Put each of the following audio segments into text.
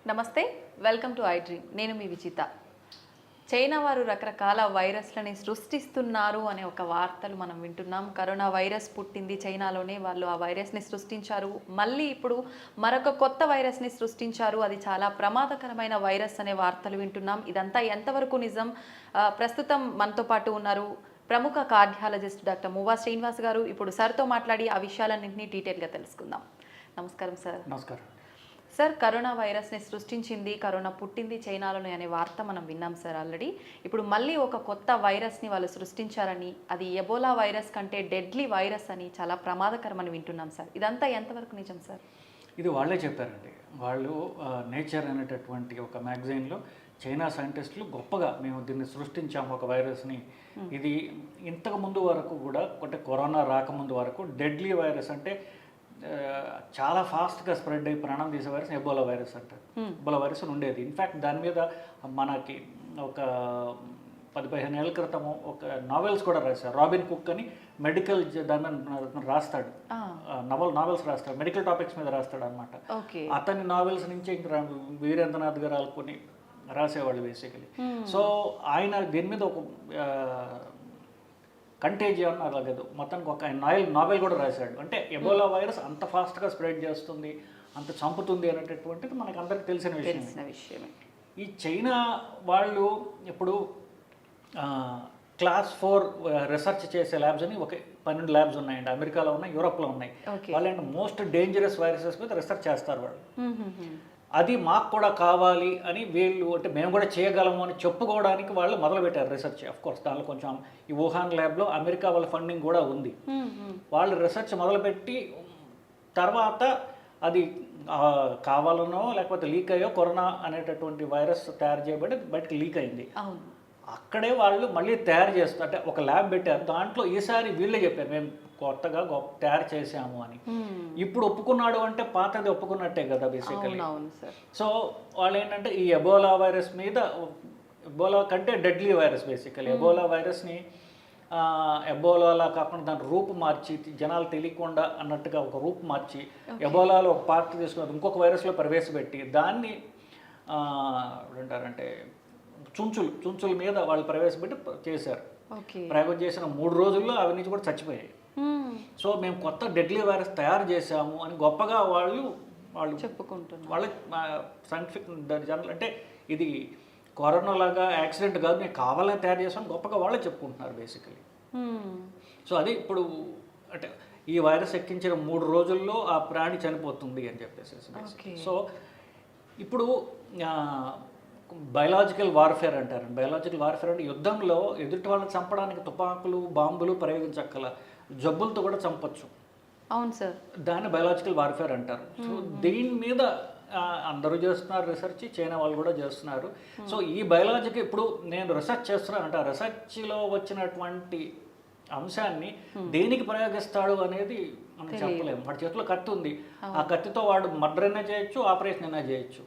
నమస్తే, welcome to I dream. నేను మీ Vijitha. China వారు రకరకాల వైరస్లని సృష్టిస్తున్నారు అనే ఒక వార్తలు మనం వింటున్నాం. కరోనా వైరస్ పుట్టింది చైనాలోనే, వాళ్ళు ఆ వైరస్ని సృష్టించారు. మళ్ళీ ఇప్పుడు మరొక కొత్త వైరస్ని సృష్టించారు, అది చాలా ప్రమాదకరమైన వైరస్ అనే వార్తలు వింటున్నాం. ఇదంతా ఎంతవరకు నిజం? ప్రస్తుతం మనతో పాటు ఉన్నారు ప్రముఖ కార్డియాలజిస్ట్ డాక్టర్ మువ్వా శ్రీనివాస్ గారు. ఇప్పుడు సార్తో మాట్లాడి ఆ విషయాలన్నింటినీ డీటెయిల్గా తెలుసుకుందాం. నమస్కారం సార్. నమస్కారం సార్, కరోనా వైరస్ని సృష్టించింది, కరోనా పుట్టింది చైనాలోనే అనే వార్త మనం విన్నాం సార్ ఆల్రెడీ. ఇప్పుడు మళ్ళీ ఒక కొత్త వైరస్ని వాళ్ళు సృష్టించారని, అది ఎబోలా వైరస్ కంటే డెడ్లీ వైరస్ అని, చాలా ప్రమాదకరమని వింటున్నాం సార్. ఇదంతా ఎంతవరకు నిజం సార్? ఇది వాళ్ళే చెప్పారండి. వాళ్ళు నేచర్ అనేటటువంటి ఒక మ్యాగజైన్లో చైనా సైంటిస్టులు గొప్పగా మేము దీన్ని సృష్టించాము ఒక వైరస్ని, ఇది ఇంతకు ముందు వరకు కూడా అంటే కరోనా రాకముందు వరకు డెడ్లీ వైరస్ అంటే చాలా ఫాస్ట్గా స్ప్రెడ్ అయ్యి ప్రాణం తీసే వైరస్ ఎబోలా వైరస్ అంటారు. ఎబోలా వైరస్ ఉండేది. ఇన్ఫ్యాక్ట్ దాని మీద మనకి ఒక 10-15 ఏళ్ళ క్రితము ఒక నావెల్స్ కూడా రాశారు. రాబిన్ కుక్ అని మెడికల్ దాని మీద రాస్తాడు, నావెల్స్ రాస్తాడు, మెడికల్ టాపిక్స్ మీద రాస్తాడు అనమాట. అతని నావెల్స్ నుంచి ఇంకా వీరేంద్రనాథ్ గారు ఆల్కొని రాసేవాళ్ళు బేసికలీ. సో ఆయన దీని మీద ఒక కంటేజియన్ అలాగే మొత్తానికి ఒక నావెల్ కూడా రాశాడు. అంటే ఎబోలా వైరస్ అంత ఫాస్ట్గా స్ప్రెడ్ చేస్తుంది, అంత చంపుతుంది అనేటటువంటిది మనకు అందరికి తెలిసిన విషయమే. ఈ చైనా వాళ్ళు ఇప్పుడు క్లాస్ 4 రీసెర్చ్ చేసే ల్యాబ్స్ అని ఒక 12 ల్యాబ్స్ ఉన్నాయండి. అమెరికాలో ఉన్నాయి, యూరోప్లో ఉన్నాయి. వాళ్ళు మోస్ట్ డేంజరస్ వైరసెస్ మీద రీసెర్చ్ చేస్తారు వాళ్ళు. అది మాకు కూడా కావాలి అని వీళ్ళు, అంటే మేము కూడా చేయగలము అని చెప్పుకోవడానికి వాళ్ళు మొదలుపెట్టారు రీసెర్చ్. కోర్స్ దానిలో కొంచెం ఈ వుహాన్ ల్యాబ్లో అమెరికా వాళ్ళ ఫండింగ్ కూడా ఉంది. వాళ్ళు రీసెర్చ్ మొదలుపెట్టి తర్వాత అది కావాలనో లేకపోతే లీక్ అయ్యో కరోనా అనేటటువంటి వైరస్ తయారు చేయబడి బయటకు లీక్ అయింది. అక్కడే వాళ్ళు మళ్ళీ తయారు చేస్తారు, అంటే ఒక ల్యాబ్ పెట్టారు. దాంట్లో ఈసారి వీళ్ళే చెప్పారు మేము కొత్తగా తయారు చేసాము అని. ఇప్పుడు ఒప్పుకున్నాడు అంటే పాతది ఒప్పుకున్నట్టే కదా బేసికలీ. సో వాళ్ళు ఏంటంటే ఈ ఎబోలా వైరస్ మీద, ఎబోలా కంటే డెడ్లీ వైరస్ బేసికలీ. ఎబోలా వైరస్ని ఎబోలాలా కాకుండా దాని రూపు మార్చి, జనాలు తెలియకుండా అన్నట్టుగా ఒక రూపు మార్చి ఎబోలాలో ఒక పార్ట్ తీసుకుని ఇంకొక వైరస్లో ప్రవేశపెట్టి దాన్ని ఏంటారంటే చుంచుల మీద వాళ్ళు ప్రవేశపెట్టి చేశారు. ప్రయోగం చేసిన 3 రోజుల్లో అవి నుంచి కూడా చచ్చిపోయాయి. సో మేము కొత్త డెడ్లీ వైరస్ తయారు చేశాము అని గొప్పగా వాళ్ళు చెప్పుకుంటున్నారు. వాళ్ళ సైంటిఫిక్ జర్నల్ అంటే ఇది కరోనా లాగా యాక్సిడెంట్ కాదు, మేము కావాలని తయారు చేసాము గొప్పగా వాళ్ళే చెప్పుకుంటున్నారు బేసికలీ. సో అది ఇప్పుడు అంటే ఈ వైరస్ ఎక్కించిన 3 రోజుల్లో ఆ ప్రాణి చనిపోతుంది అని చెప్పేసి. సో ఇప్పుడు బయలాజికల్ వార్ఫేర్ అంటారు. బయలాజికల్ వార్ఫేర్ అంటే యుద్ధంలో ఎదుటి వాళ్ళని చంపడానికి తుపాకులు, బాంబులు ప్రయోగించక్కల, జబ్బులతో కూడా చంపొచ్చు. అవును సార్, దాన్ని బయలాజికల్ వార్ఫేర్ అంటారు. సో దీని మీద అందరూ చేస్తున్నారు రీసెర్చ్, చైనా వాళ్ళు కూడా చేస్తున్నారు. సో ఈ బయలాజికల్ ఇప్పుడు నేను రీసెర్చ్ చేస్తున్నాను అంటే ఆ రీసెర్చ్లో వచ్చినటువంటి అంశాన్ని దేనికి ప్రయోగిస్తాడు అనేది మనం చెప్పలేము. వాడి చేతిలో కత్తి ఉంది, ఆ కత్తితో వాడు మర్డర్ అయినా చేయొచ్చు, ఆపరేషన్ అయినా చేయొచ్చు.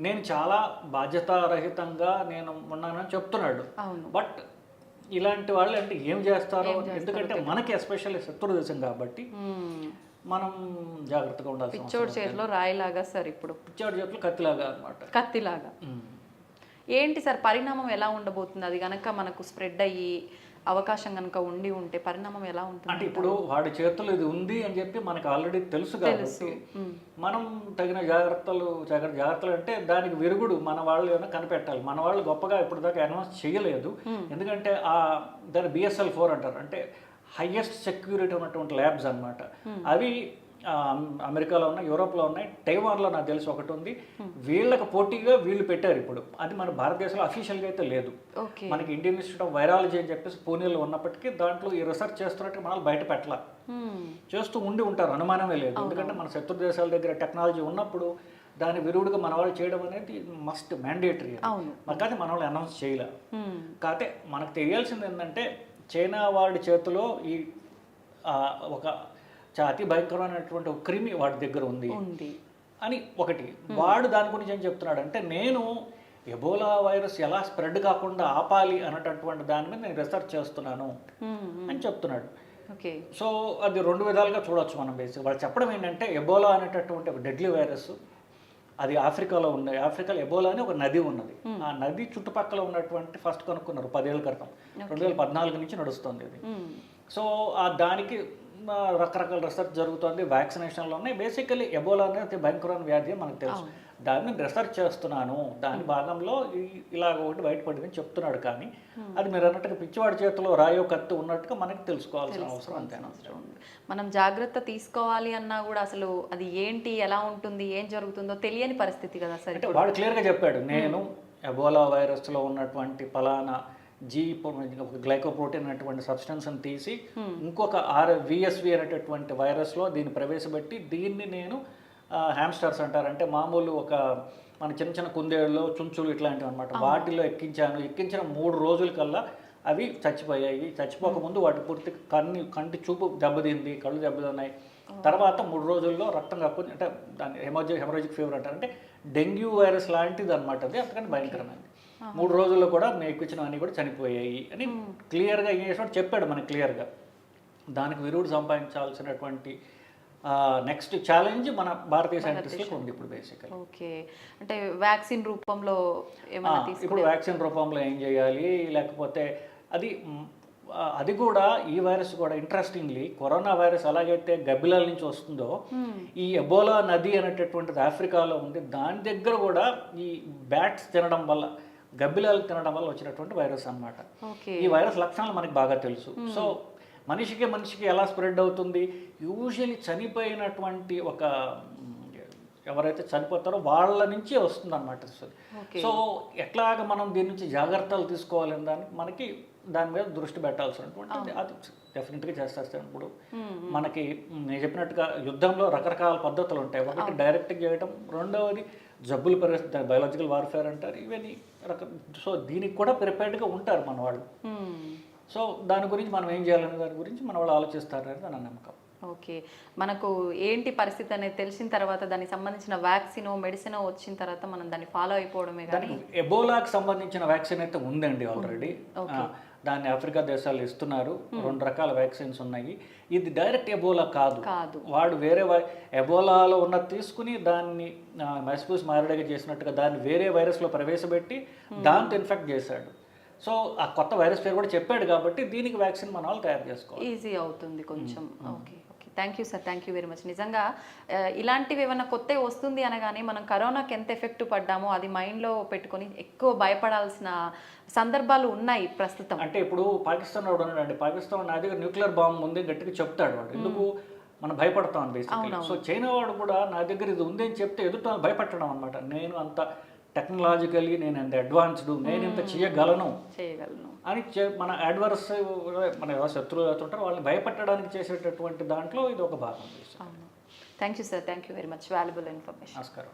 నేను చాలా బాధ్యతారహితంగా నేను ఉన్నానని చెప్తున్నాడు. బట్ ఇలాంటి వాళ్ళు అంటే ఏం చేస్తారో, ఎందుకంటే మనకి ఎస్పెషల్లీ శత్రు దేశం కాబట్టి మనం జాగ్రత్తగా ఉండాలి. పిచ్చోడి చేతిలో రాయిలాగా సార్, ఇప్పుడు పిచ్చోడి చేతిలో కత్తిలాగా అనమాట. కత్తిలాగా ఏంటి సార్ పరిణామం ఎలా ఉండబోతుంది? అది కనుక మనకు స్ప్రెడ్ అయ్యి అవకాశం కనుక ఉంటే పరిణామం ఎలా ఉంటుంది? అంటే ఇప్పుడు వాడి చేతులు ఇది ఉంది అని చెప్పి మనకు ఆల్రెడీ తెలుసు కాబట్టి మనం తగిన జాగ్రత్తలు అంటే దానికి విరుగుడు మన వాళ్ళు ఏమైనా కనిపెట్టాలి. మన వాళ్ళు గొప్పగా ఇప్పుడు దాకా అనౌన్స్ చేయలేదు. ఎందుకంటే దాని BSL-4 అంటారు, అంటే హైయెస్ట్ సెక్యూరిటీ ఉన్నటువంటి ల్యాబ్స్ అనమాట. అవి అమెరికాలో ఉన్నాయి, యూరోప్లో ఉన్నాయి, తైవాన్లో నాకు తెలిసి ఒకటి ఉంది. వీళ్ళకి పోటీగా వీళ్ళు పెట్టారు ఇప్పుడు. అది మన భారతదేశంలో అఫీషియల్గా అయితే లేదు. మనకి ఇండియన్ ఇన్స్టిట్యూట్ ఆఫ్ వైరాలజీ అని చెప్పేసి పూణేలో ఉన్నప్పటికీ దాంట్లో ఈ రీసెర్చ్ చేస్తున్నట్టు మనల్ని బయట పెట్టాల, చేస్తూ ఉంటారు, అనుమానమే లేదు. ఎందుకంటే మన శత్రు దేశాల దగ్గర టెక్నాలజీ ఉన్నప్పుడు దాని విరుగుడుగా మన వాళ్ళు చేయడం అనేది మస్ట్ మ్యాండేటరీ. కానీ మన వాళ్ళు అనౌన్స్ చేయలే. కాకపోతే మనకు తెలియాల్సింది ఏంటంటే చైనా వాడి చేతిలో ఈ ఒక అతి భయంకరమైనటువంటి ఒక క్రిమి వాడి దగ్గర ఉంది అని ఒకటి. వాడు దాని గురించి ఏం చెప్తున్నాడు అంటే, నేను ఎబోలా వైరస్ ఎలా స్ప్రెడ్ కాకుండా ఆపాలి అన్నటువంటి దాని మీద నేను రీసెర్చ్ చేస్తున్నాను అని చెప్తున్నాడు. సో అది రెండు విధాలుగా చూడొచ్చు మనం. బేసిక్ వాళ్ళు చెప్పడం ఏంటంటే ఎబోలా అనేటటువంటి ఒక డెడ్లీ వైరస్ అది ఆఫ్రికాలో ఉన్నాయి. ఆఫ్రికాలో ఎబోలా అని ఒక నది ఉన్నది. ఆ నది చుట్టుపక్కల ఉన్నటువంటి ఫస్ట్ కనుక్కున్నారు 10 ఏళ్ళ క్రితం. 2014 నుంచి నడుస్తుంది ఇది. సో దానికి రకరకాల రీసెర్చ్ జరుగుతుంది, వ్యాక్సినేషన్లు ఉన్నాయి. బేసికలీ ఎబోలా అనేది అతి భయంకరమైన వ్యాధి అని మనకు తెలుసు. దాన్ని రీసెర్చ్ చేస్తున్నాను, దాని భాగంలో ఇలా ఒకటి బయటపడిందని చెప్తున్నాడు. కానీ అది మీరు అన్నట్టుగా పిచ్చివాడి చేతిలో రాయో కత్తి ఉన్నట్టుగా మనకి తెలుసుకోవాల్సిన అవసరం అంతేనా. మనం జాగ్రత్త తీసుకోవాలి అన్నా కూడా అసలు అది ఏంటి, ఎలా ఉంటుంది, ఏం జరుగుతుందో తెలియని పరిస్థితి కదా సార్. అంటే వాడు క్లియర్గా చెప్పాడు, నేను ఎబోలా వైరస్లో ఉన్నటువంటి ఫలానా గ్లైకోప్రోటీన్ అనేటువంటి సబ్స్టెన్స్ని తీసి ఇంకొక VSV అనేటటువంటి వైరస్లో దీన్ని ప్రవేశపెట్టి దీన్ని నేను హ్యామ్స్టర్స్ అంటారు, అంటే మామూలు ఒక మన చిన్న చిన్న కుందేళ్ళు చుంచులు ఇట్లాంటివి అనమాట, వాటిల్లో ఎక్కించిన 3 రోజుల కల్లా అవి చచ్చిపోయాయి. చచ్చిపోకముందు వాటి పూర్తి కంటి చూపు దెబ్బతింది, కళ్ళు దెబ్బతిన్నాయి. తర్వాత 3 రోజుల్లో రక్తం కక్కుని, అంటే దాన్ని హెమరాజిక్ ఫీవర్ అంటారు, అంటే డెంగ్యూ వైరస్ లాంటిది అనమాట. అది అంతకంటే భయంకరమైనది. 3 రోజుల్లో కూడా ఎక్కించినవన్నీ కూడా చనిపోయాయి అని క్లియర్గా ఏం చేసినట్టు చెప్పాడు మనకి క్లియర్గా. దానికి విరుగుడు సంపాదించాల్సినటువంటి నెక్స్ట్ ఛాలెంజ్ మన భారతీయ సైంటిస్టులకు ఉంది ఇప్పుడు బేసికల్. ఓకే, అంటే వ్యాక్సిన్ రూపంలో ఏమైనా ఇప్పుడు వ్యాక్సిన్ రూపంలో ఏం చేయాలి, లేకపోతే అది కూడా ఈ వైరస్ కూడా ఇంట్రెస్టింగ్లీ కరోనా వైరస్ ఎలాగైతే గబ్బిలాల నుంచి వస్తుందో ఈ ఎబోలా నది అనేటటువంటిది ఆఫ్రికాలో ఉంది. దాని దగ్గర కూడా ఈ బ్యాట్స్ తినడం వల్ల, గబ్బిలాలు తినడం వల్ల వచ్చినటువంటి వైరస్ అన్నమాట. ఈ వైరస్ లక్షణాలు మనకి బాగా తెలుసు. సో మనిషికి ఎలా స్ప్రెడ్ అవుతుంది, యూజువల్లీ చనిపోయినటువంటి ఎవరైతే చనిపోతారో వాళ్ళ నుంచే వస్తుంది అనమాట. సో ఎట్లాగ మనం దీని నుంచి జాగ్రత్తలు తీసుకోవాలని దానికి దాని మీద దృష్టి పెట్టాల్సినటువంటి అది డెఫినెట్గా చేస్తారు. ఇప్పుడు మనకి నేను చెప్పినట్టుగా యుద్ధంలో రకరకాల పద్ధతులు ఉంటాయి. ఒకటి డైరెక్ట్గా చేయడం, రెండవది జబ్బులు పరిస్థితి, బయాలజికల్ వార్ఫేర్ అంటారు, ఇవన్నీ సో దీనికి కూడా ప్రిపేర్డ్గా ఉంటారు మన వాళ్ళు. సో దాని గురించి మనం ఏం చేయాలనే దాని గురించి మన వాళ్ళు ఆలోచిస్తారనేది నా నమ్మకం. ఓకే, మనకు ఏంటి పరిస్థితి అనేది తెలిసిన తర్వాత దానికి సంబంధించిన వ్యాక్సిన్ మెడిసిన్ వచ్చిన తర్వాత మనం దాన్ని ఫాలో అయిపోవడమే. కానీ ఎబోలాకి సంబంధించిన వ్యాక్సిన్ అయితే ఉందండి ఆల్రెడీ. దాన్ని ఆఫ్రికా దేశాలు ఇస్తున్నారు. 2 రకాల వ్యాక్సిన్స్ ఉన్నాయి. ఇది డైరెక్ట్ ఎబోలా కాదు, వాడు వేరే ఎబోలాలో ఉన్నది తీసుకుని దాన్ని మైస్పూస్ మారడగా చేసినట్టుగా దాన్ని వేరే వైరస్లో ప్రవేశపెట్టి దాంతో ఇన్ఫెక్ట్ చేశాడు. సో ఆ కొత్త వైరస్ పేరు కూడా చెప్పాడు కాబట్టి దీనికి వ్యాక్సిన్ మన వాళ్ళు తయారు చేసుకోవాలి, ఈజీ అవుతుంది కొంచెం. Okay, thank you sir, thank you very much. నిజంగా ఇలాంటివి ఏమైనా కొత్త వస్తుంది అనగానే మనం కరోనాకి ఎంత ఎఫెక్ట్ పడ్డామో అది మైండ్లో పెట్టుకొని ఎక్కువ భయపడాల్సిన సందర్భాలు ఉన్నాయి ప్రస్తుతం. అంటే ఇప్పుడు పాకిస్తాన్ వాడు ఉన్నాడండి, పాకిస్తాన్ నా దగ్గర న్యూక్లియర్ బాంబు ఉంది గట్టిగా చెప్తాడు వాడు, ఎందుకు మనం భయపడతాం బేసిక్లీ. సో చైనా వాడు కూడా నా దగ్గర ఇది ఉంది అని చెప్తే ఎదుట భయపెట్టడం అనమాట. నేను అంత టెక్నాలజికలీ నేను ఎంత అడ్వాన్స్డ్, నేను ఇంత చేయగలను అని మన అడ్వర్స్ మన శత్రువులు అవుతుంటారు, వాళ్ళని భయపెట్టడానికి చేసేటటువంటి దాంట్లో ఇది ఒక భాగం. Thank you sir, thank you very much, valuable information. నమస్కారం.